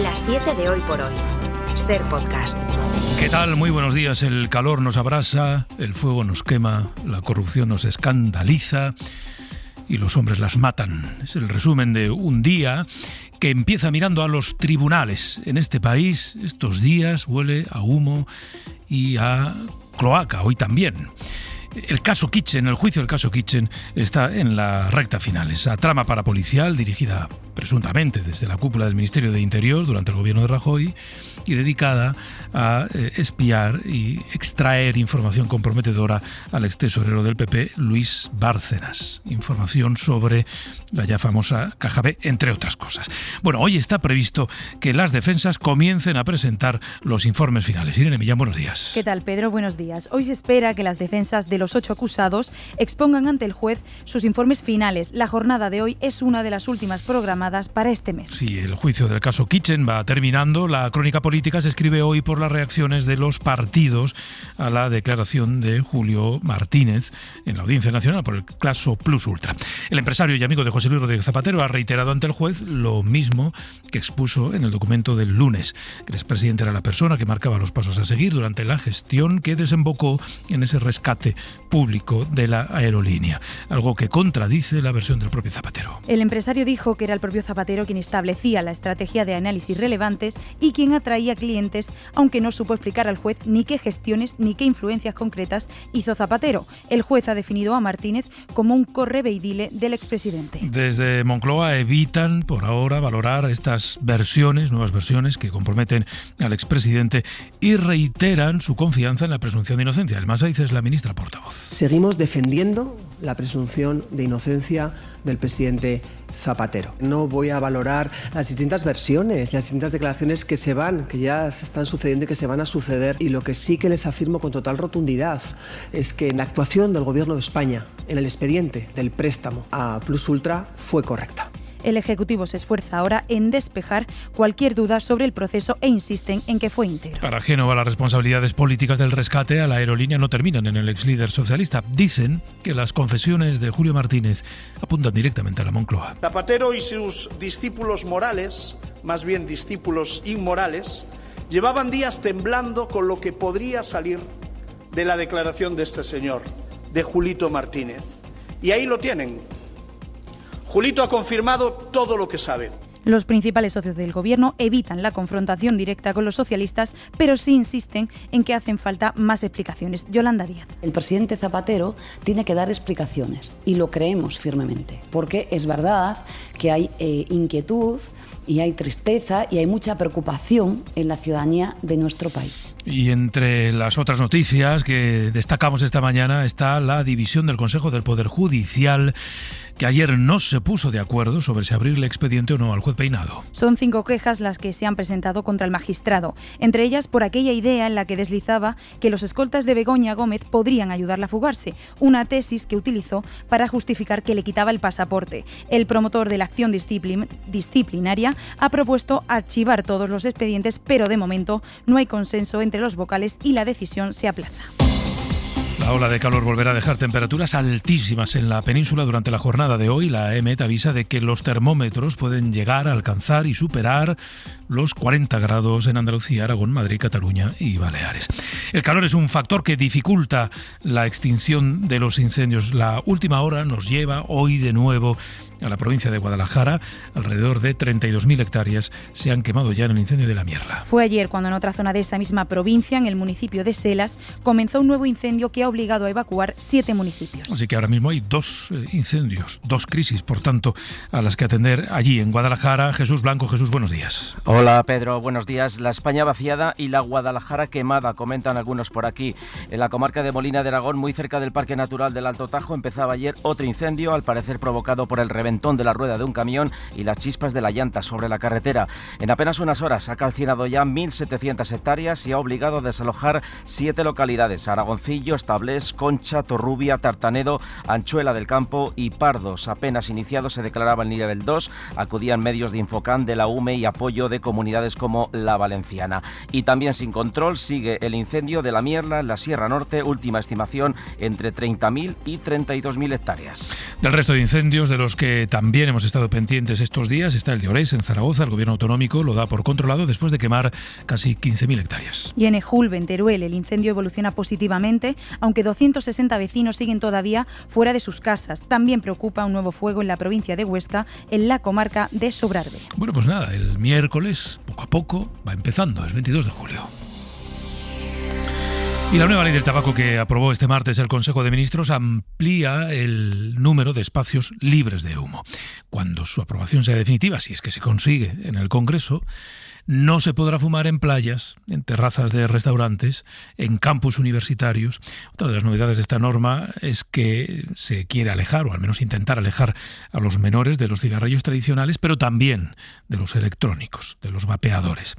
Las 7 de Hoy por Hoy. Ser Podcast. ¿Qué tal? Muy buenos días. El calor nos abrasa, el fuego nos quema, la corrupción nos escandaliza y los hombres las matan. Es el resumen de un día que empieza mirando a los tribunales. En este país, estos días huele a humo y a cloaca, hoy también. El caso Kitchen, el juicio del caso Kitchen está en la recta final. Esa trama parapolicial dirigida presuntamente desde la cúpula del Ministerio de Interior durante el gobierno de Rajoy y dedicada a espiar y extraer información comprometedora al extesorero del PP, Luis Bárcenas. Información sobre la ya famosa Caja B, entre otras cosas. Bueno, hoy está previsto que las defensas comiencen a presentar los informes finales. Irene Millán, buenos días. ¿Qué tal, Pedro? Buenos días. Hoy se espera que las defensas de los 8 acusados expongan ante el juez sus informes finales. La jornada de hoy es una de las últimas programadas para este mes. Sí, el juicio del caso Kitchen va terminando. La crónica política se escribe hoy por las reacciones de los partidos a la declaración de Julio Martínez en la Audiencia Nacional por el caso Plus Ultra. El empresario y amigo de José Luis Rodríguez Zapatero ha reiterado ante el juez lo mismo que expuso en el documento del lunes. El expresidente era la persona que marcaba los pasos a seguir durante la gestión que desembocó en ese rescate público de la aerolínea, algo que contradice la versión del propio Zapatero. El empresario dijo que era el propio Zapatero quien establecía la estrategia de análisis relevantes y quien atraía clientes, aunque no supo explicar al juez ni qué gestiones ni qué influencias concretas hizo Zapatero. El juez ha definido a Martínez como un correveidile del expresidente. Desde Moncloa evitan por ahora valorar estas versiones, nuevas versiones que comprometen al expresidente y reiteran su confianza en la presunción de inocencia. El Masaiz es la ministra portavoz. Seguimos defendiendo la presunción de inocencia del presidente Zapatero. No voy a valorar las distintas versiones, las distintas declaraciones que ya se están sucediendo y que se van a suceder. Y lo que sí que les afirmo con total rotundidad es que la actuación del Gobierno de España en el expediente del préstamo a Plus Ultra fue correcta. El Ejecutivo se esfuerza ahora en despejar cualquier duda sobre el proceso e insisten en que fue íntegro. Para Génova, las responsabilidades políticas del rescate a la aerolínea no terminan en el exlíder socialista. Dicen que las confesiones de Julio Martínez apuntan directamente a la Moncloa. Zapatero y sus discípulos morales, más bien discípulos inmorales, llevaban días temblando con lo que podría salir de la declaración de este señor, de Julito Martínez. Y ahí lo tienen. Julito ha confirmado todo lo que sabe. Los principales socios del gobierno evitan la confrontación directa con los socialistas, pero sí insisten en que hacen falta más explicaciones. Yolanda Díaz. El presidente Zapatero tiene que dar explicaciones y lo creemos firmemente, porque es verdad que hay inquietud y hay tristeza y hay mucha preocupación en la ciudadanía de nuestro país. Y entre las otras noticias que destacamos esta mañana está la división del Consejo del Poder Judicial, que ayer no se puso de acuerdo sobre si abrirle expediente o no al juez Peinado. Son 5 quejas las que se han presentado contra el magistrado, entre ellas por aquella idea en la que deslizaba que los escoltas de Begoña Gómez podrían ayudarla a fugarse, una tesis que utilizó para justificar que le quitaba el pasaporte. El promotor de la acción disciplinaria ha propuesto archivar todos los expedientes, pero de momento no hay consenso entre los vocales y la decisión se aplaza. La ola de calor volverá a dejar temperaturas altísimas en la península durante la jornada de hoy. La EMET avisa de que los termómetros pueden llegar a alcanzar y superar los 40 grados en Andalucía, Aragón, Madrid, Cataluña y Baleares. El calor es un factor que dificulta la extinción de los incendios. La última hora nos lleva hoy de nuevo a la provincia de Guadalajara. Alrededor de 32.000 hectáreas se han quemado ya en el incendio de la Mierla. Fue ayer cuando en otra zona de esa misma provincia, en el municipio de Selas, comenzó un nuevo incendio que ha obligado a evacuar 7 municipios. Así que ahora mismo hay 2 incendios, 2 crisis, por tanto, a las que atender allí en Guadalajara. Jesús Blanco. Jesús, buenos días. Hola Pedro, buenos días. La España vaciada y la Guadalajara quemada, comentan algunos por aquí. En la comarca de Molina de Aragón, muy cerca del Parque Natural del Alto Tajo, empezaba ayer otro incendio, al parecer provocado por el reventón de la rueda de un camión y las chispas de la llanta sobre la carretera. En apenas unas horas ha calcinado ya 1.700 hectáreas y ha obligado a desalojar 7 localidades: Aragoncillo, Estado Tablés, Concha, Torrubia, Tartanedo, Anchuela del Campo y Pardos. Apenas iniciado se declaraba el nivel 2, acudían medios de Infocán, de la UME y apoyo de comunidades como la Valenciana. Y también sin control sigue el incendio de la Mierla en la Sierra Norte, última estimación entre 30.000 y 32.000 hectáreas. Del resto de incendios de los que también hemos estado pendientes estos días está el de Orés, en Zaragoza. El gobierno autonómico lo da por controlado después de quemar casi 15.000 hectáreas. Y en Ejulbe, en Teruel, el incendio evoluciona positivamente, aunque 260 vecinos siguen todavía fuera de sus casas. También preocupa un nuevo fuego en la provincia de Huesca, en la comarca de Sobrarbe. Bueno, pues nada, el miércoles, poco a poco, va empezando, es 22 de julio. Y la nueva ley del tabaco que aprobó este martes el Consejo de Ministros amplía el número de espacios libres de humo. Cuando su aprobación sea definitiva, si es que se consigue en el Congreso, no se podrá fumar en playas, en terrazas de restaurantes, en campus universitarios. Otra de las novedades de esta norma es que se quiere alejar, o al menos intentar alejar, a los menores de los cigarrillos tradicionales, pero también de los electrónicos, de los vapeadores.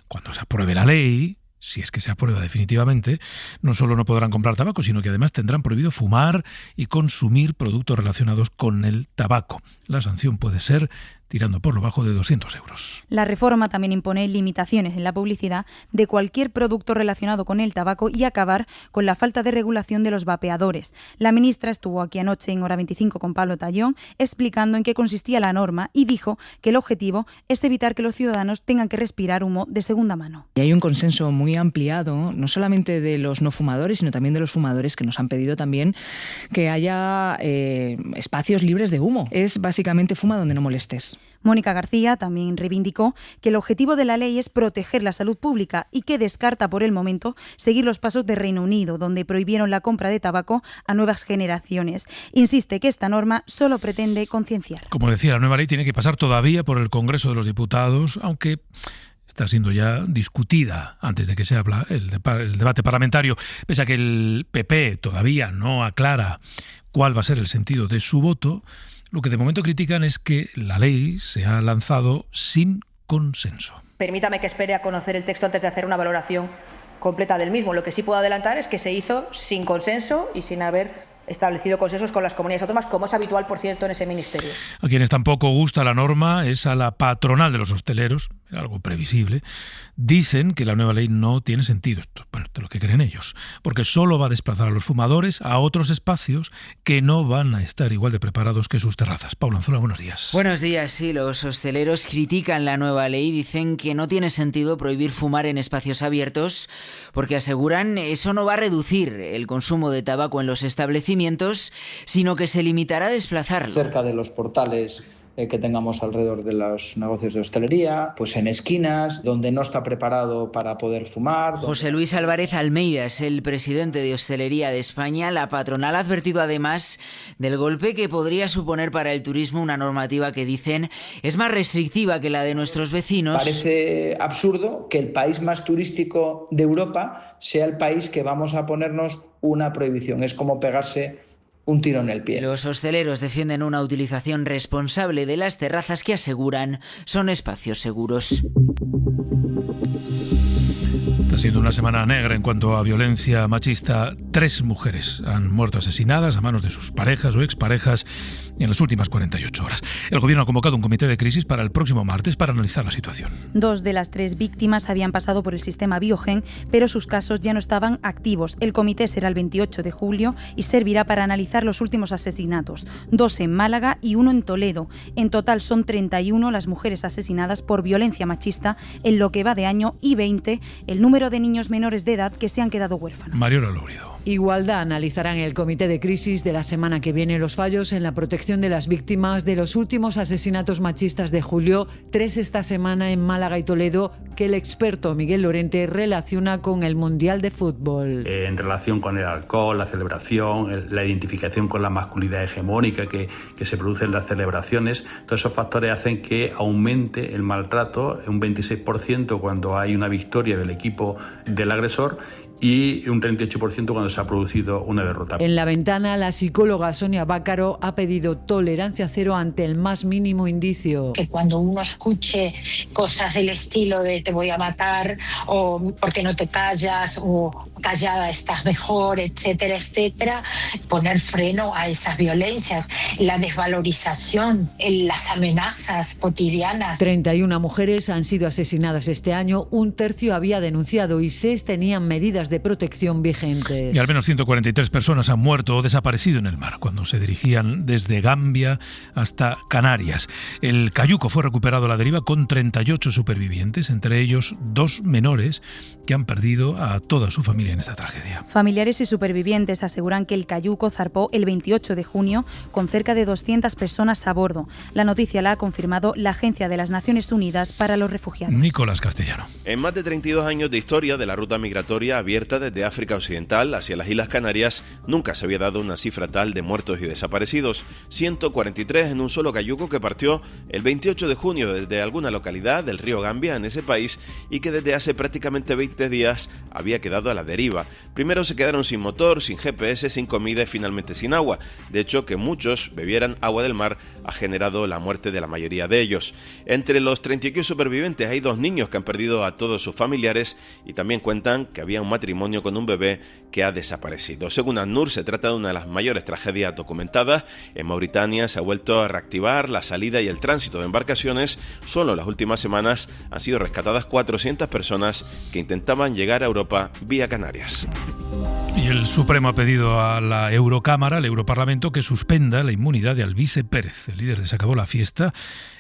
Cuando se apruebe la ley, si es que se aprueba definitivamente, no solo no podrán comprar tabaco, sino que además tendrán prohibido fumar y consumir productos relacionados con el tabaco. La sanción puede ser tirando por lo bajo de 200 euros. La reforma también impone limitaciones en la publicidad de cualquier producto relacionado con el tabaco y acabar con la falta de regulación de los vapeadores. La ministra estuvo aquí anoche en Hora 25 con Pablo Tallón explicando en qué consistía la norma y dijo que el objetivo es evitar que los ciudadanos tengan que respirar humo de segunda mano. Y hay un consenso muy ampliado, no solamente de los no fumadores, sino también de los fumadores, que nos han pedido también que haya espacios libres de humo. Es básicamente fuma donde no molestes. Mónica García también reivindicó que el objetivo de la ley es proteger la salud pública y que descarta por el momento seguir los pasos de Reino Unido, donde prohibieron la compra de tabaco a nuevas generaciones. Insiste que esta norma solo pretende concienciar. Como decía, la nueva ley tiene que pasar todavía por el Congreso de los Diputados, aunque está siendo ya discutida antes de que se abra el debate parlamentario, pese a que el PP todavía no aclara cuál va a ser el sentido de su voto. Lo que de momento critican es que la ley se ha lanzado sin consenso. Permítame que espere a conocer el texto antes de hacer una valoración completa del mismo. Lo que sí puedo adelantar es que se hizo sin consenso y sin haber establecido consensos con las comunidades autónomas, como es habitual, por cierto, en ese ministerio. A quienes tampoco gusta la norma es a la patronal de los hosteleros, era algo previsible. Dicen que la nueva ley no tiene sentido, esto es lo que creen ellos, porque solo va a desplazar a los fumadores a otros espacios que no van a estar igual de preparados que sus terrazas. Paula Anzola, buenos días. Buenos días, sí, los hosteleros critican la nueva ley, dicen que no tiene sentido prohibir fumar en espacios abiertos, porque aseguran eso no va a reducir el consumo de tabaco en los establecimientos, sino que se limitará a desplazarlo. Cerca de los portales que tengamos alrededor de los negocios de hostelería, pues en esquinas, donde no está preparado para poder fumar. José Luis Álvarez Almeida es el presidente de Hostelería de España. La patronal ha advertido además del golpe que podría suponer para el turismo una normativa que dicen es más restrictiva que la de nuestros vecinos. Parece absurdo que el país más turístico de Europa sea el país que vamos a ponernos una prohibición. Es como pegarse un tiro en el pie. Los hosteleros defienden una utilización responsable de las terrazas que aseguran son espacios seguros. Está siendo una semana negra en cuanto a violencia machista. 3 mujeres han muerto asesinadas a manos de sus parejas o exparejas en las últimas 48 horas. El gobierno ha convocado un comité de crisis para el próximo martes para analizar la situación. 2 de las 3 víctimas habían pasado por el sistema Biogen, pero sus casos ya no estaban activos. El comité será el 28 de julio y servirá para analizar los últimos asesinatos. 2 en Málaga y 1 en Toledo. En total son 31 las mujeres asesinadas por violencia machista en lo que va de año y 20 el número de niños menores de edad que se han quedado huérfanos. Mariola Lóbrido. Igualdad analizará en el comité de crisis de la semana que viene los fallos en la protección de las víctimas de los últimos asesinatos machistas de julio, 3 esta semana en Málaga y Toledo, que el experto Miguel Lorente relaciona con el Mundial de Fútbol. En relación con el alcohol, la celebración, la identificación con la masculinidad hegemónica que se produce en las celebraciones, todos esos factores hacen que aumente el maltrato un 26% cuando hay una victoria del equipo del agresor y un 38% cuando se ha producido una derrota. En La Ventana, la psicóloga Sonia Bácaro ha pedido tolerancia cero ante el más mínimo indicio. Que cuando uno escuche cosas del estilo de te voy a matar o por qué no te callas o callada estás mejor, etcétera, etcétera, poner freno a esas violencias, la desvalorización, las amenazas cotidianas. 31 mujeres han sido asesinadas este año, un tercio había denunciado y 6 tenían medidas de protección vigentes. Y al menos 143 personas han muerto o desaparecido en el mar cuando se dirigían desde Gambia hasta Canarias. El cayuco fue recuperado a la deriva con 38 supervivientes, entre ellos 2 menores que han perdido a toda su familia en esta tragedia. Familiares y supervivientes aseguran que el cayuco zarpó el 28 de junio con cerca de 200 personas a bordo. La noticia la ha confirmado la Agencia de las Naciones Unidas para los Refugiados. Nicolás Castellano. En más de 32 años de historia de la ruta migratoria abierta desde África Occidental hacia las Islas Canarias, nunca se había dado una cifra tal de muertos y desaparecidos. 143 en un solo cayuco que partió el 28 de junio desde alguna localidad del río Gambia en ese país y que desde hace prácticamente 20 días había quedado a la deriva. Primero se quedaron sin motor, sin GPS, sin comida y finalmente sin agua. De hecho, que muchos bebieran agua del mar ha generado la muerte de la mayoría de ellos. Entre los 38 supervivientes hay 2 niños que han perdido a todos sus familiares y también cuentan que había un matrimonio con un bebé que ha desaparecido. Según ACNUR, se trata de una de las mayores tragedias documentadas. En Mauritania se ha vuelto a reactivar la salida y el tránsito de embarcaciones. Solo en las últimas semanas han sido rescatadas 400 personas que intentaban llegar a Europa vía Canarias. Y el Supremo ha pedido a la Eurocámara, al Europarlamento, que suspenda la inmunidad de Alvise Pérez, el líder de Se Acabó la Fiesta,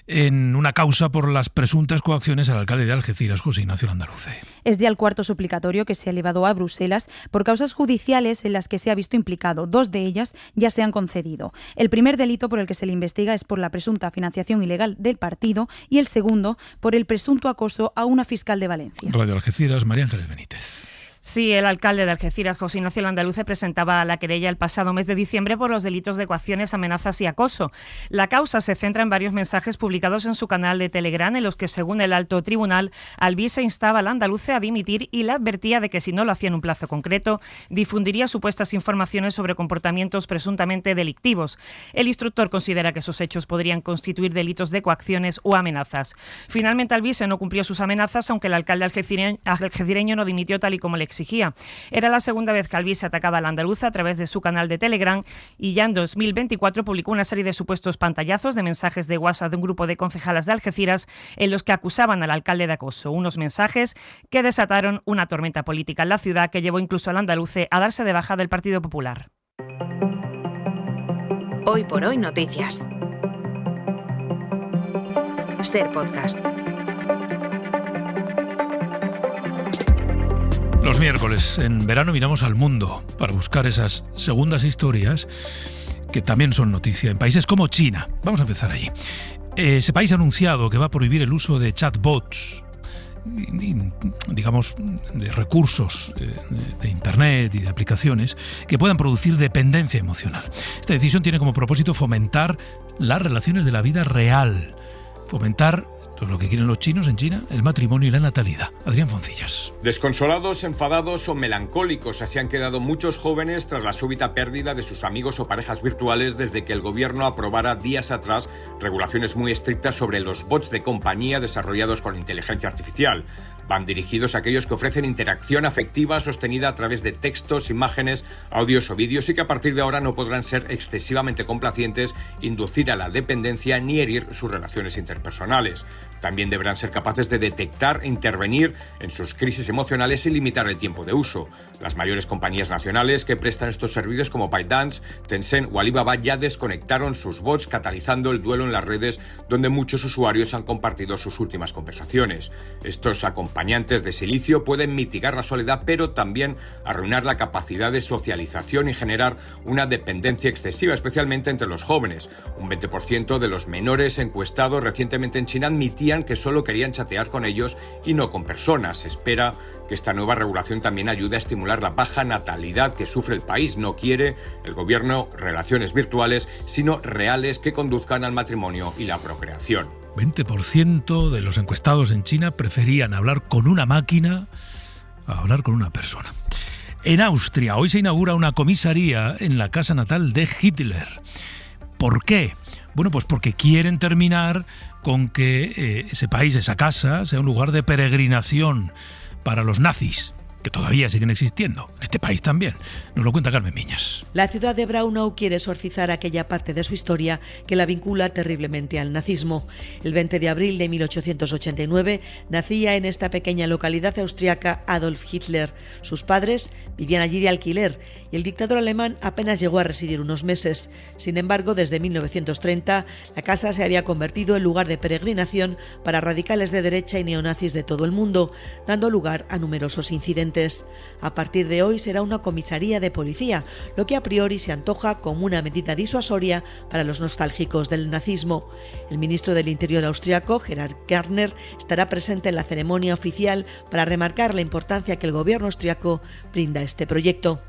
en una causa por las presuntas coacciones al alcalde de Algeciras, José Ignacio Landaluce. Es ya el cuarto suplicatorio que se ha elevado a Bruselas por causas judiciales en las que se ha visto implicado. 2 de ellas ya se han concedido. El primer delito por el que se le investiga es por la presunta financiación ilegal del partido y el segundo por el presunto acoso a una fiscal de Valencia. Radio Algeciras, María Ángeles Benítez. Sí, el alcalde de Algeciras, José Ignacio Landaluce, presentaba la querella el pasado mes de diciembre por los delitos de coacciones, amenazas y acoso. La causa se centra en varios mensajes publicados en su canal de Telegram en los que, según el alto tribunal, Alvise instaba a Landaluce a dimitir y le advertía de que si no lo hacía en un plazo concreto, difundiría supuestas informaciones sobre comportamientos presuntamente delictivos. El instructor considera que esos hechos podrían constituir delitos de coacciones o amenazas. Finalmente, Alvise no cumplió sus amenazas, aunque el alcalde algecireño no dimitió tal y como le exigía. Era la segunda vez que Alvise atacaba a la andaluza a través de su canal de Telegram y ya en 2024 publicó una serie de supuestos pantallazos de mensajes de WhatsApp de un grupo de concejalas de Algeciras en los que acusaban al alcalde de acoso. Unos mensajes que desataron una tormenta política en la ciudad que llevó incluso al andaluce a darse de baja del Partido Popular. Hoy por hoy noticias. Ser podcast. Los miércoles en verano miramos al mundo para buscar esas segundas historias que también son noticia en países como China. Vamos a empezar allí. Ese país ha anunciado que va a prohibir el uso de chatbots, digamos, de recursos de Internet y de aplicaciones que puedan producir dependencia emocional. Esta decisión tiene como propósito fomentar las relaciones de la vida real, fomentar lo que quieren los chinos en China, el matrimonio y la natalidad. Adrián Foncillas. Desconsolados, enfadados o melancólicos, así han quedado muchos jóvenes tras la súbita pérdida de sus amigos o parejas virtuales desde que el gobierno aprobara días atrás regulaciones muy estrictas sobre los bots de compañía desarrollados con inteligencia artificial. Van dirigidos a aquellos que ofrecen interacción afectiva sostenida a través de textos, imágenes, audios o vídeos y que a partir de ahora no podrán ser excesivamente complacientes, inducir a la dependencia ni herir sus relaciones interpersonales. También deberán ser capaces de detectar e intervenir en sus crisis emocionales y limitar el tiempo de uso. Las mayores compañías nacionales que prestan estos servicios como ByteDance, Tencent o Alibaba ya desconectaron sus bots, catalizando el duelo en las redes donde muchos usuarios han compartido sus últimas conversaciones. Estos acompañantes de silicio pueden mitigar la soledad, pero también arruinar la capacidad de socialización y generar una dependencia excesiva, especialmente entre los jóvenes. Un 20% de los menores encuestados recientemente en China admitían que solo querían chatear con ellos y no con personas. Se espera que esta nueva regulación también ayude a estimular la baja natalidad que sufre el país. No quiere el gobierno relaciones virtuales, sino reales que conduzcan al matrimonio y la procreación. 20% de los encuestados en China preferían hablar con una máquina a hablar con una persona. En Austria hoy se inaugura una comisaría en la casa natal de Hitler. ¿Por qué? Bueno, pues porque quieren terminar con que ese país, esa casa, sea un lugar de peregrinación para los nazis. que todavía siguen existiendo, en este país también. Nos lo cuenta Carmen Viñas. La ciudad de Braunau quiere exorcizar aquella parte de su historia que la vincula terriblemente al nazismo. El 20 de abril de 1889 nacía en esta pequeña localidad austriaca Adolf Hitler. Sus padres vivían allí de alquiler y el dictador alemán apenas llegó a residir unos meses. Sin embargo, desde 1930, la casa se había convertido en lugar de peregrinación para radicales de derecha y neonazis de todo el mundo, dando lugar a numerosos incidentes. A partir de hoy será una comisaría de policía, lo que a priori se antoja como una medida disuasoria para los nostálgicos del nazismo. El ministro del Interior austriaco, Gerhard Gärtner, estará presente en la ceremonia oficial para remarcar la importancia que el gobierno austriaco brinda a este proyecto.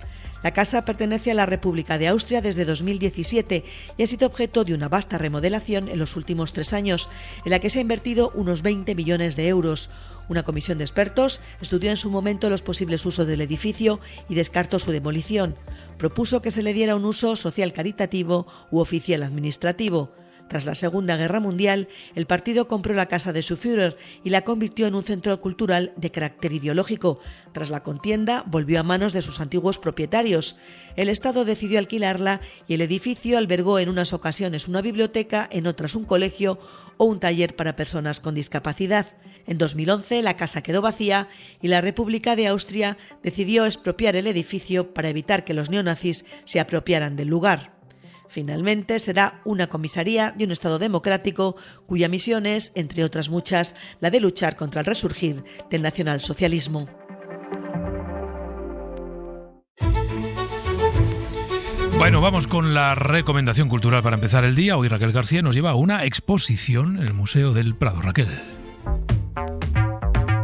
La casa pertenece a la República de Austria desde 2017 y ha sido objeto de una vasta remodelación en los últimos 3 años, en la que se ha invertido unos 20 millones de euros. Una comisión de expertos estudió en su momento los posibles usos del edificio y descartó su demolición. Propuso que se le diera un uso social caritativo u oficial administrativo. Tras la Segunda Guerra Mundial, el partido compró la casa de su Führer y la convirtió en un centro cultural de carácter ideológico. Tras la contienda, volvió a manos de sus antiguos propietarios. El Estado decidió alquilarla y el edificio albergó en unas ocasiones una biblioteca, en otras un colegio o un taller para personas con discapacidad. En 2011 la casa quedó vacía y la República de Austria decidió expropiar el edificio para evitar que los neonazis se apropiaran del lugar. Finalmente será una comisaría de un Estado democrático cuya misión es, entre otras muchas, la de luchar contra el resurgir del nacionalsocialismo. Bueno, vamos con la recomendación cultural para empezar el día. Hoy Raquel García nos lleva a una exposición en el Museo del Prado. Raquel.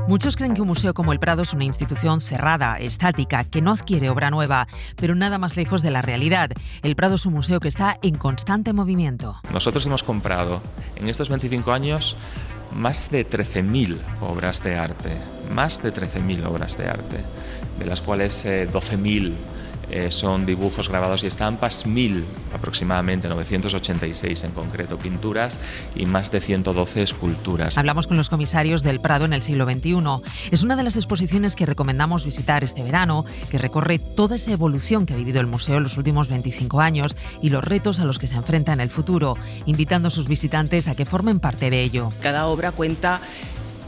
Muchos creen que un museo como el Prado es una institución cerrada, estática, que no adquiere obra nueva, pero nada más lejos de la realidad. El Prado es un museo que está en constante movimiento. Nosotros hemos comprado en estos 25 años más de 13.000 obras de arte, de las cuales 12.000 son dibujos grabados y estampas, 1.000 aproximadamente, 986 en concreto, pinturas y más de 112 esculturas. Hablamos con los comisarios del Prado en el siglo XXI. Es una de las exposiciones que recomendamos visitar este verano, que recorre toda esa evolución que ha vivido el museo en los últimos 25 años y los retos a los que se enfrenta en el futuro, invitando a sus visitantes a que formen parte de ello. Cada obra cuenta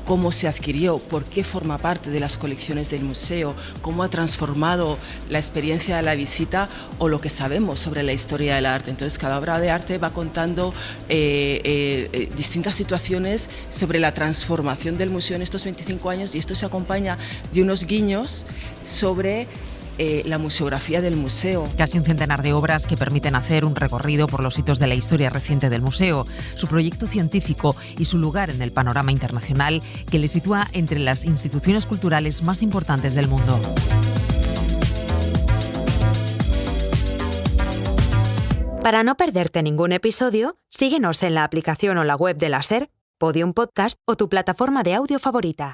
cómo se adquirió, por qué forma parte de las colecciones del museo, cómo ha transformado la experiencia de la visita o lo que sabemos sobre la historia del arte. Entonces, cada obra de arte va contando distintas situaciones sobre la transformación del museo en estos 25 años y esto se acompaña de unos guiños sobre la museografía del museo. Casi un centenar de obras que permiten hacer un recorrido por los hitos de la historia reciente del museo, su proyecto científico y su lugar en el panorama internacional que le sitúa entre las instituciones culturales más importantes del mundo. Para no perderte ningún episodio, síguenos en la aplicación o la web de la SER, Podium Podcast o tu plataforma de audio favorita.